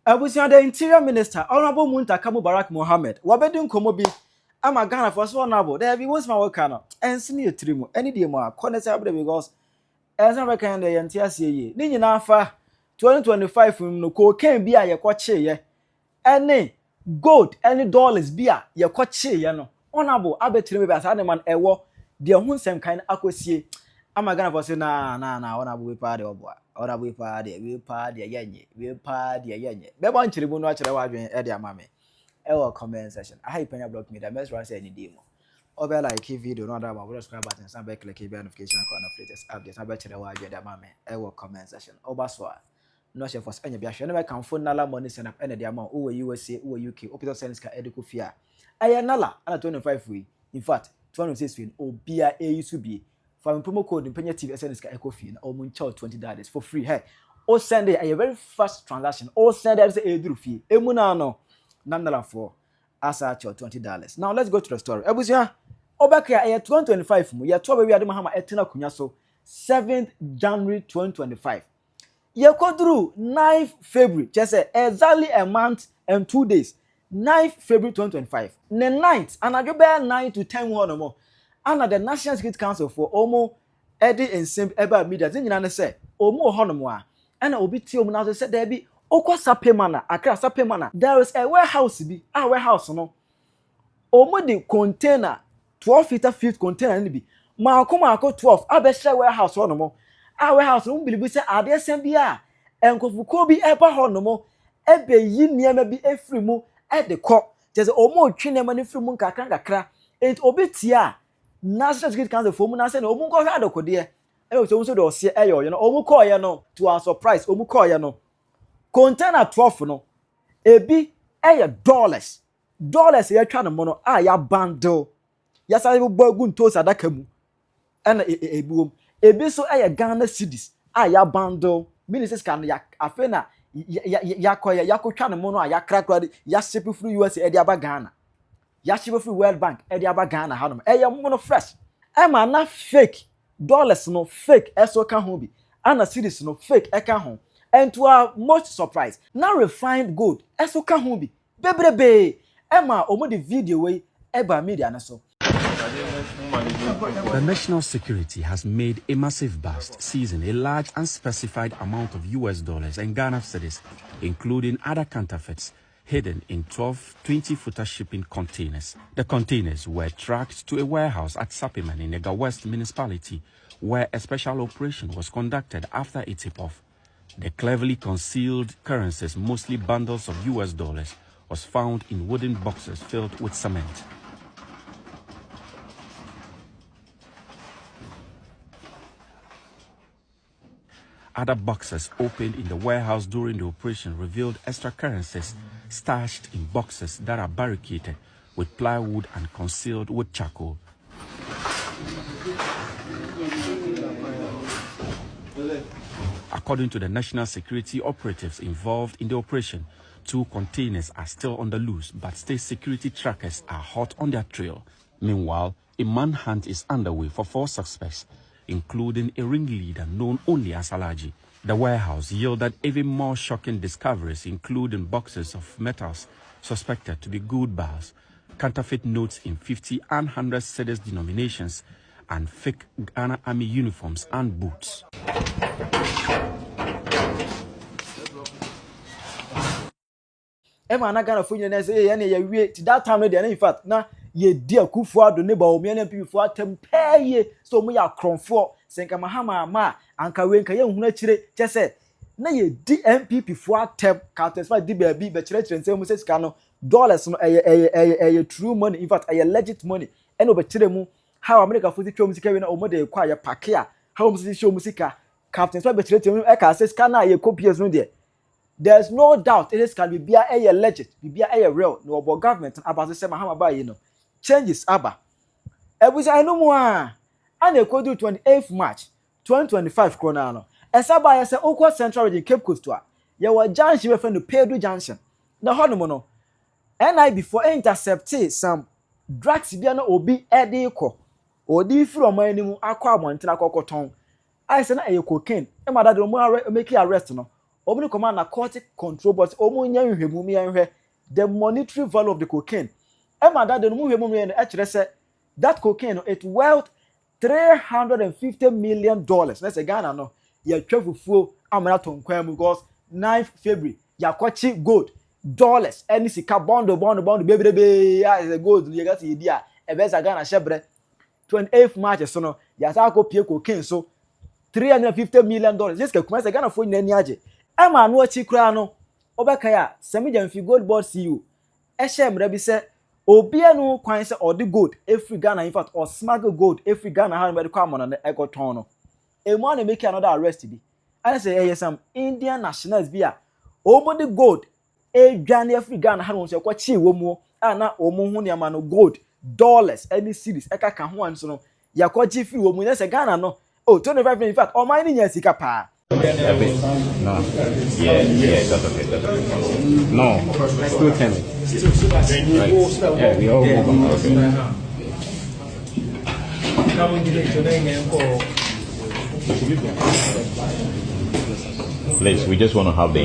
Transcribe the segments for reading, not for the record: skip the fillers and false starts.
Abusia the Interior Minister, Honorable Muntaka Mubarak Mohammed, Wabedin Komobi, I'm a Ghana for honorable. There be once my work and senior trimu, any day more, corners up because as I reckon the NTSA, Nini Nafa 2025 from no cocaine beer, your quache, ye, any gold, any dollars beer, your quache, you know. Honorable, I bet you as animal a war, the own same kind of aquacy. I'm a Ghana for say, nah, honorable we party or boy. Ora we party yenye. Be bon chiribu no achire wadwen e dia mame. E wo comment section. I Penyah block me that mess run say any demo. Obe like video no other about subscribe button and be click the notification icon of latest updates. I be chire wadwen dia mame. E wo comment section. Oba so no share for enya bia hwe no be kan phone nala money send up ene dia ma o USA o UK opito send ska ediko fia. Aye nala ana 25 we. In fact 206 we obia e yusu bi. For promo code in Penyah TV send this echo fee na omun charge $20 for free. Hey, o send it a very fast transaction. O send it a do fee. Emuna no namdala for asa charge $20. Now let's go to the story. Ebusia obaka year 2025 mu year 12 we adema hama etina kunya so 7th January 2025. Ye kodru 9th February just exactly a month and 2 days. 9th February 2025. The 9th anadwo be 9 to 10 one more. And the National Security Council for Omo Eddie and Sim Eba Media. Then you say Omo Honomoa. And Obi Tio now said there be Okwa Sapemana, Accra Sapemana. There is a warehouse be a warehouse no. Omo the container 12 feet fifth container ni be. Marco 12. Abesha warehouse honomo. A warehouse no believe say ade sem bia. Enkofuko bi eba honomo. Ebe yi niema bi efri mu e de ko. Just Omo twi niema ni fri mu kakra. It Obi tia. National Security Council for mu na say no omu ko hwa adokode e so so do ose eyo you know omu ko ye no to our surprise omu ko ye no container 12 no ebi dollars ye twa no mo no a ya bundle ya sa bo agu ntos adaka mu na ebuom ebi so Ghana Cedis a ya bundle ministers kan ya afa na ya twa no mo no a ya krakra ya ship through US e dia ba Ghana. Yashibo free World Bank edi aba Ghana hanom mono fresh ma na fake dollars no fake eso ka ho bi ana series no fake e ka ho and to our most surprise now refined gold eso ka ho bi bebrebe ma omo the video we eba media na so. The national security has made a massive bust, seizing a large unspecified amount of US dollars and Ghana cedis, including other counterfeits, hidden in 12 20-footer shipping containers. The containers were tracked to a warehouse at Sapemana in Ega West municipality, where a special operation was conducted after a tip-off. The cleverly concealed currencies, mostly bundles of US dollars, was found in wooden boxes filled with cement. Other boxes opened in the warehouse during the operation revealed extra currencies stashed in boxes that are barricaded with plywood and concealed with charcoal. According to the national security operatives involved in the operation, 2 containers are still on the loose, but state security trackers are hot on their trail. Meanwhile, a manhunt is underway for 4 suspects, including a ringleader known only as Alaji. The warehouse yielded even more shocking discoveries, including boxes of metals suspected to be gold bars, counterfeit notes in 50 and 100 Cedis denominations, and fake Ghana Army uniforms and boots. Emma na Ghana for you say ye that time no dey in fact na ye di akufo ado ne ba o me na pipifo atem peye so mo ya kronfo senka mahama ma anka we nka ye hunu akire chese na ye di MPP fo atem ka tesfa di ba bi be kire nsem mo sesika no dollars no true money in fact legit money eno be kire mu how America for the twom sika we na o mo dey kwa ye pakea how mo sisi show musika captain so be kire tem e ka sesika na ye copies no dey. There's no doubt it is can be a legit, be a real, no about government about the same Mahama you know. Changes aba. Ebusi I know more. And they could do 28th March 2025 chronano. Esaba I say Okwa Central Region Cape Coast to. Ye were junction we friend the Pedro Junction. The honomono. And I before intercepted some drugs bia na obi ede ko. Odi from my name akwa montina kokoton. I say na cocaine. E ma that mo make arrest no. Omu command narcotic control but omu nya nhwemu mi enhwe the monetary value of the cocaine. Emma that the mu nhwemu mi no actually say that cocaine it worth $350 million. Let's say Ghana no ya twafufuo amana tonkwan mu because 9th February ya kwachi gold dollars any sika bond bebrebe ya is a gold you got idea e be Ghana shebre 28th March so no ya sa ko pie cocaine so $350 million. This can come as Ghana for nani age. Emma no achi kura no obeka ya Semi Jamfi Gold Board CEO e shemre bi se obia no kwan se or the gold every Ghana in fact or smuggle gold every Ghana how medical amount na e go ton no. E mo na make another arrest bi. I say yes some Indian nationals bi a omo the gold e dwane every Ghana how won se kwa chi wo mu na omo hu ne ma no gold dollars any series e ka ho an so no ya kwa chi free wo mu na se Ghana no oh 25 in fact o mine nya sika pa. No. Yeah, that's okay. No, still 10. Right. Yeah, we all move on. Please, we just want to have the.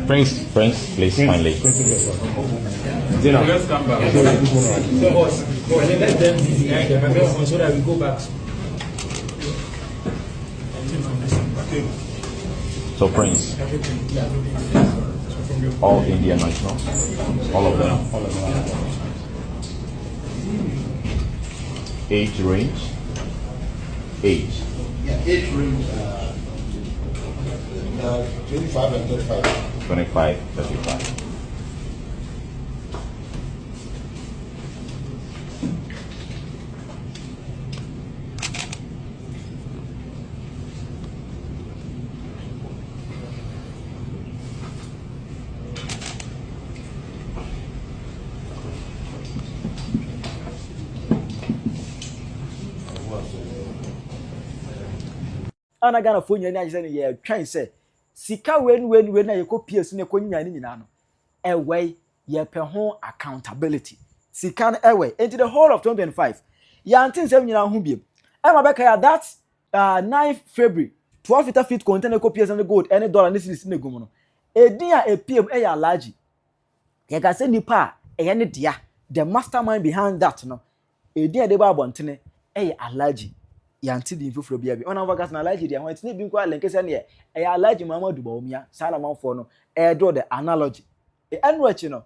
Prince, please, finally. Let's come back. Let them so that we go back. So, Prince, all Indian nationals, all of them. Age range? Age? Yeah, age range 25 and 35. 25, 35. Ana Ghana fo nyani age say ye twan say sika wen na ye ko PS ne ko nyani nyina no ewe ye pe ho accountability sika no ewe into the whole of 2025 ya antin sem nyina ho biem ema beka ya that 9th February 12 feet container ko PS ne gold any dollar ne series ne gumu no edin a epiem e ya large ye ga say nipa e ne dia the mastermind behind that no edin a de ba abontene e ya allergy yanti di fufuro bia bi ona vagas na allergy dia hwantene bi nko alenkese ne e allergy Muhammadu Bawumia salamanfo no e do the analogy e enrochi no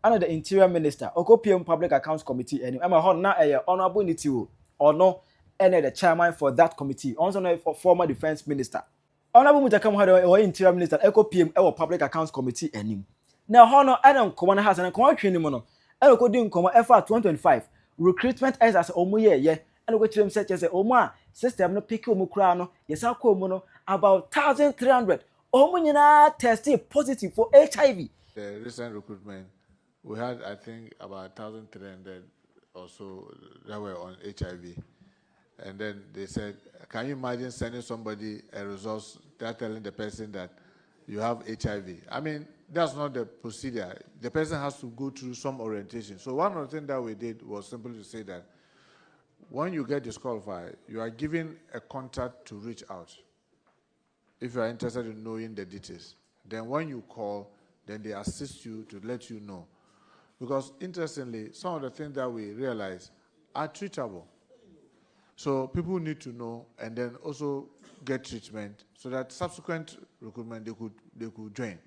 ana the interior minister okopiem public accounts committee eni ama hon na e honorable niti o ono ene the chairman for that committee also no former defense minister honorable Muntaka mo had interior minister ekopiem e public accounts committee enim na hono ana nkomo na has na nkomo twini mo no e ko di nkomo efa 2025 recruitment as omoye and go to such as Oma system no pick kura no yesa ko mu no about 1,300 nyina tested positive for HIV. The recent recruitment, we had I think about 1,300 or so that were on HIV, and then they said, can you imagine sending somebody a resource that telling the person that you have HIV? I mean, that's not the procedure. The person has to go through some orientation. So one of the things that we did was simply to say that when you get disqualified, you are given a contact to reach out if you are interested in knowing the details. Then when you call, then they assist you to let you know. Because interestingly, some of the things that we realize are treatable. So people need to know and then also get treatment so that subsequent recruitment they could join.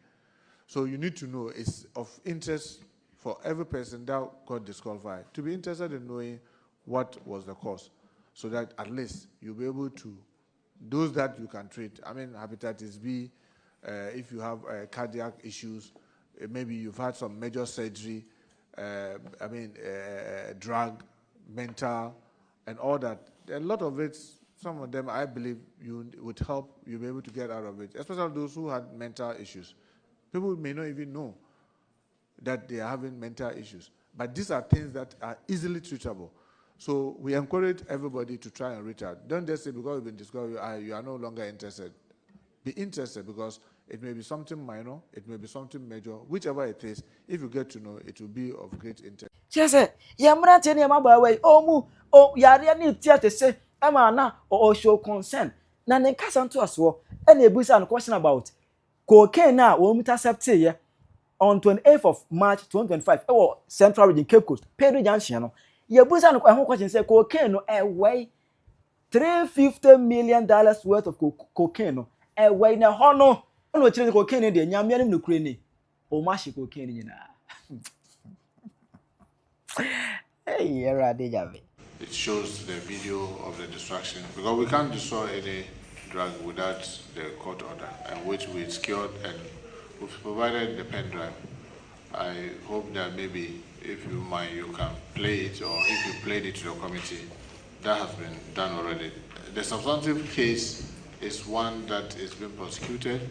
So you need to know it's of interest for every person that got disqualified to be interested in knowing what was the cause, so that at least you'll be able to, those that you can treat, I mean, hepatitis B, if you have cardiac issues, maybe you've had some major surgery, drug, mental, and all that. A lot of it, some of them, I believe, you would help you be able to get out of it, especially those who had mental issues. People may not even know that they are having mental issues, but these are things that are easily treatable. So we encourage everybody to try and reach out. Don't just say because you've been discovered, you are no longer interested. Be interested because it may be something minor, it may be something major, whichever it is. If you get to know, it will be of great interest. Yes, ya mra tene ma ba we o yare ni tia te se ama na o show concern na ne kasa nto aso e na ebusa no question about cocaine na wo intercepted ye on 28th of March 2025 Central Region Cape Coast Pedro Junction no ye busa no ho question say cocaine no weigh $350 million worth of cocaine no weigh na ho no chire cocaine de nyame no kure ni o ma shi cocaine nyina hey era de jave. It shows the video of the destruction because we can't destroy any drug without the court order, and which we secured and we've provided the pen drive. I hope that maybe if you mind, you can play it, or if you played it to the committee, that has been done already. The substantive case is one that is being prosecuted.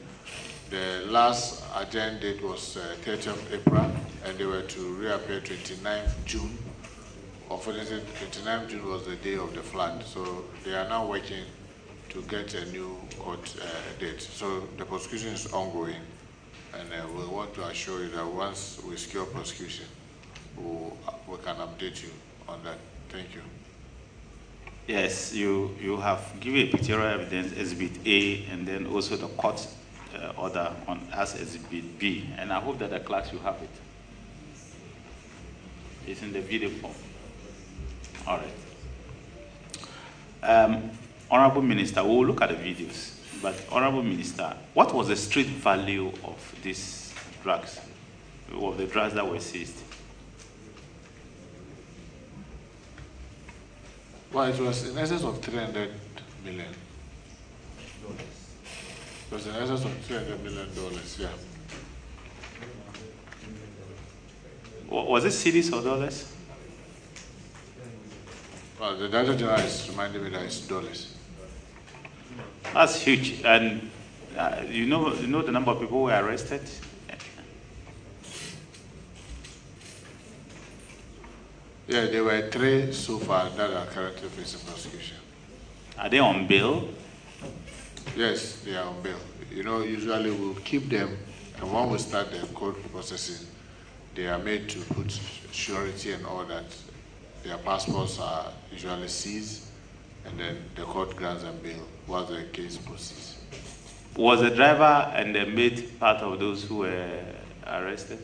The last adjourned date was 30th April, and they were to reappear 29th June. Unfortunately, 29th June was the day of the flood, so they are now working to get a new court date. So the prosecution is ongoing, and we want to assure you that once we secure prosecution, we can update you on that. Thank you. Yes, you have given a pictorial evidence, Exhibit A, and then also the court order on as Exhibit B, and I hope that the clerks will have it. It's in the video form. All right. Honorable Minister, we will look at the videos, but Honorable Minister, what was the street value of these drugs, of the drugs that were seized? Well, it was in excess of $300 million. It was in excess of $300 million, yeah. Was it Cedis or dollars? Well, the Director General is reminding me that it's dollars. That's huge. And you know the number of people who were arrested? Yeah, there were 3 so far that are currently facing prosecution. Are they on bail? Yes, they are on bail. You know, usually we'll keep them, and when we start the court processing, they are made to put surety and all that. Their passports are usually seized, and then the court grants them bail while the case proceeds. Was the driver and the maid part of those who were arrested?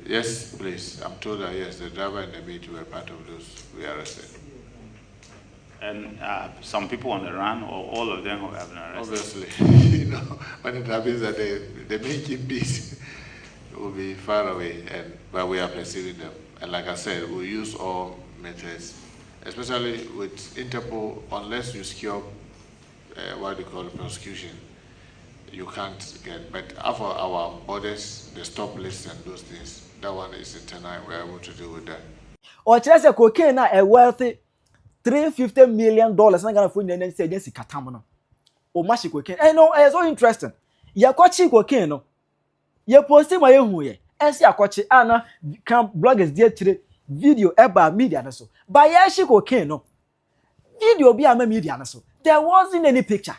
Yes, please. I'm told that yes, the driver and the maid were part of those who were arrested. And some people on the run, or all of them who have been arrested? Obviously, you know, when it happens that the main keepers will be far away, but we are pursuing them. And like I said, we use all methods, especially with Interpol. Unless you secure what they call prosecution, you can't get. But for our borders, the stop list and those things, that one is internal. We're able to deal with that. Or just a cocaine na a wealthy $350 million. Na gonna phone the next agency katamono. O mashi cocaine. No, it's so interesting. Ya kwachi cocaine no. Ya posti ma yehu ye. Ensi akwachi ana can bloggers dey chire video eba media na so. Ba ya shi cocaine no. Video bi ama media na so. There wasn't any picture.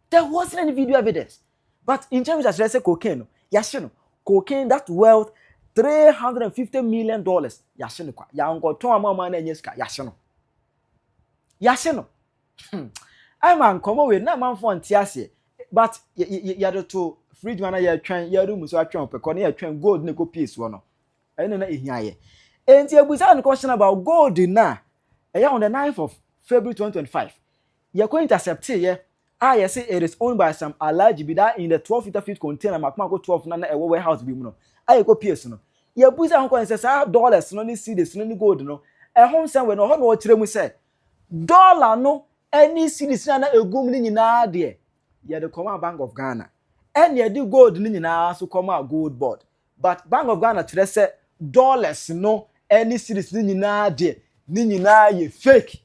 There wasn't any video evidence. But in terms of say cocaine, yashino, cocaine that wealth $350 million. Yashino kwa. Ya unko ton mama na nyeska yashino. Yashino. I man come away na man for ntiase. But ya do to fridge man ya twan ya room so atwan pekọ na ya twan gold na ko piece wo no. Eno na ehia ye. Enti ebusa no question about gold na. On the 9th of February 2025. You are intercept here. I say it is owned by some alleged bidder in the 12 feet container. Makma go 12 na a warehouse bi mu no. I go PS no. You busa ho kon say dollars no ni cedis no ni gold no. Home say we no ho no kire mu say dollar no any cedis na egum ni nyina de. You the Command Bank of Ghana. And you do gold ni nyina so come out gold board. But Bank of Ghana tire say dollars no any cedis ni nyina de. Ni nyina ye fake.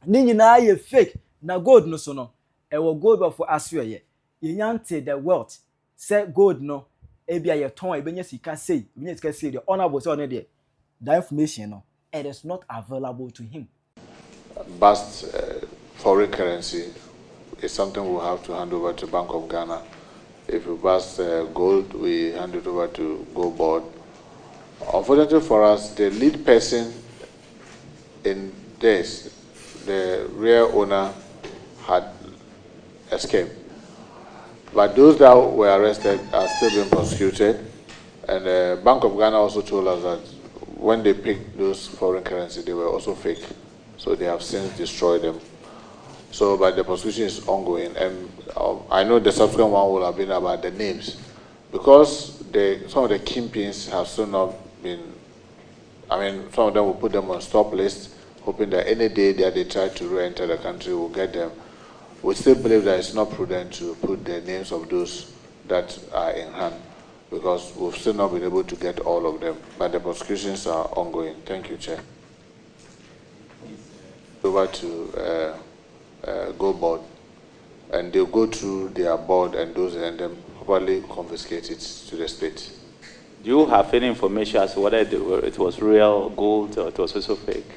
Ni nyina ye fake. Na gold no so no. Ewo gold for aswe ye. Ye nyante the wealth. Say gold no. Ebia ye ton ebenya sika say. Ebenya sika say the honorable say on there. That information no. It is not available to him. Bust foreign currency is something we'll have to hand over to Bank of Ghana. If we bust gold, we hand it over to Gold Board. Unfortunately for us, the lead person in this, the real owner had escaped. But those that were arrested are still being prosecuted. And the Bank of Ghana also told us that when they picked those foreign currency, they were also fake. So they have since destroyed them. So, but the prosecution is ongoing. And I know the subsequent one will have been about the names. Because some of the kingpins have still not been, some of them will put them on stop list, hoping that any day that they try to re-enter the country will get them. We still believe that it's not prudent to put the names of those that are in hand, because we've still not been able to get all of them. But the prosecutions are ongoing. Thank you, Chair. Over to Go Board, and they'll go through their board and those and then probably confiscate it to the state. Do you have any information as to whether it was real gold or it was also fake?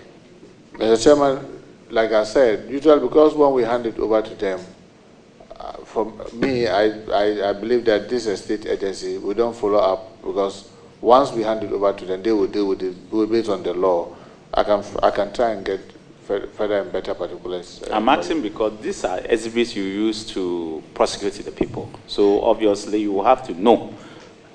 Mr. Chairman, like I said, usually because when we hand it over to them, for me, I believe that this is a state agency. We don't follow up, because once we hand it over to them, they will deal with it based on the law. I can try and get further and better particulars. I'm asking because these are exhibits you use to prosecute the people. So obviously you will have to know.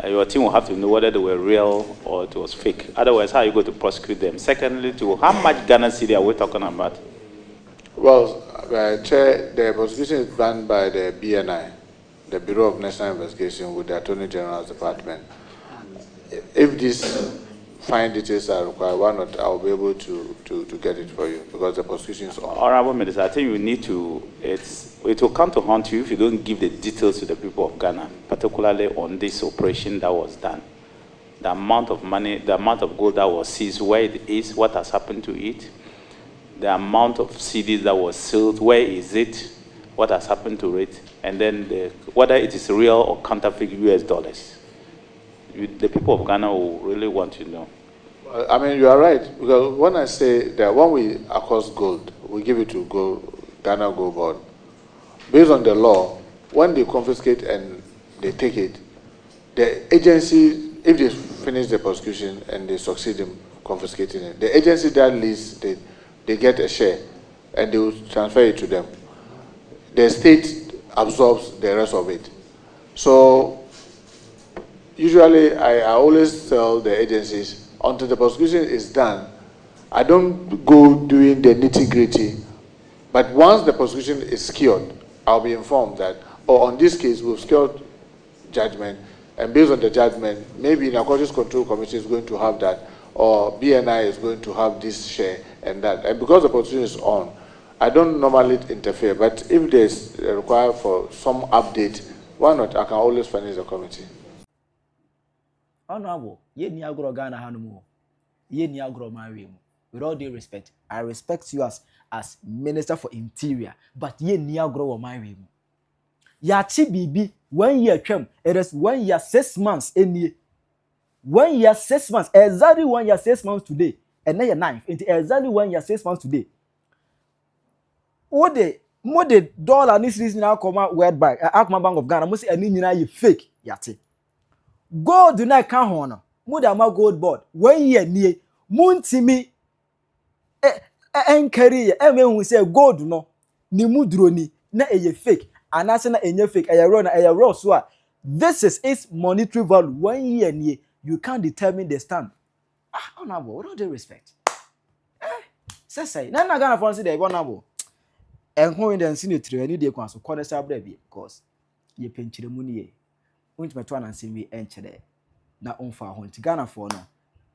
Your team will have to know whether they were real or it was fake. Otherwise, how are you going to prosecute them? Secondly, how much Ghana cedi are we talking about? Well, Chair, the prosecution is done by the BNI, the Bureau of National Investigation, with the Attorney General's Department. If these fine details are required, why not? I'll be able to get it for you, because the prosecution is on. Honorable Minister, I think you need to, it will come to haunt you if you don't give the details to the people of Ghana, particularly on this operation that was done. The amount of money, the amount of gold that was seized, where it is, what has happened to it, the amount of Cedis that was sold, where is it, what has happened to it, and then whether it is real or counterfeit US dollars. The people of Ghana will really want to know. I mean, you are right, because when I say that when we accost gold, we give it to Ghana Gold Board. Based on the law, when they confiscate and they take it, the agency, if they finish the prosecution and they succeed in confiscating it, the agency that leads, they get a share and they will transfer it to them. The state absorbs the rest of it. So usually I always tell the agencies, until the prosecution is done, I don't go doing the nitty-gritty. But once the prosecution is secured, I'll be informed that, on this case, we've secured judgment, and based on the judgment, maybe Narcotics Control Commission is going to have that, or BNI is going to have this share and that. And because the prosecution is on, I don't normally interfere, but if there's required for some update, why not? I can always furnish the committee. Honorable, ye ni agro Ghana hanumu. Ye ni agro marry. With all due respect, I respect you as Minister for Interior, but ye ni agro marry. Ya chi bibi 1 year term. It is 1 year 6 months any. 1 year 6 months. Exactly 1 year 6 months today. And then 9. Exactly 1 year 6 months today. What the dollar this reason now come out World Bank, Bank of Ghana, must say any fake yati. Gold do not count on. Mudama Gold Board. 1 year near Muntimi carry who say gold no ni mudroni na eye fake. Anase na enye fake eye raw so this is its monetary value 1 year near. You can't determine the stand. Honorable, with all due respect. Say, na Ghana for say the honorable. And who in the insinuatory any day kwan so corner sabrebi because ye penchire mu nie. Unti meto ananse wi enchire na onfa ho nti Ghana for no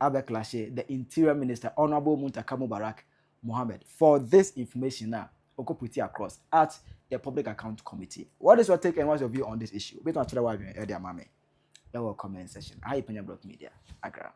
abeclash the Interior Minister Honorable Muntaka Mohammed for this information now oko put it across at the Public Account Committee. What is your take and what's your view on this issue? Beto atwa wa ede amame. Your comment section. Penyah Media. Accra.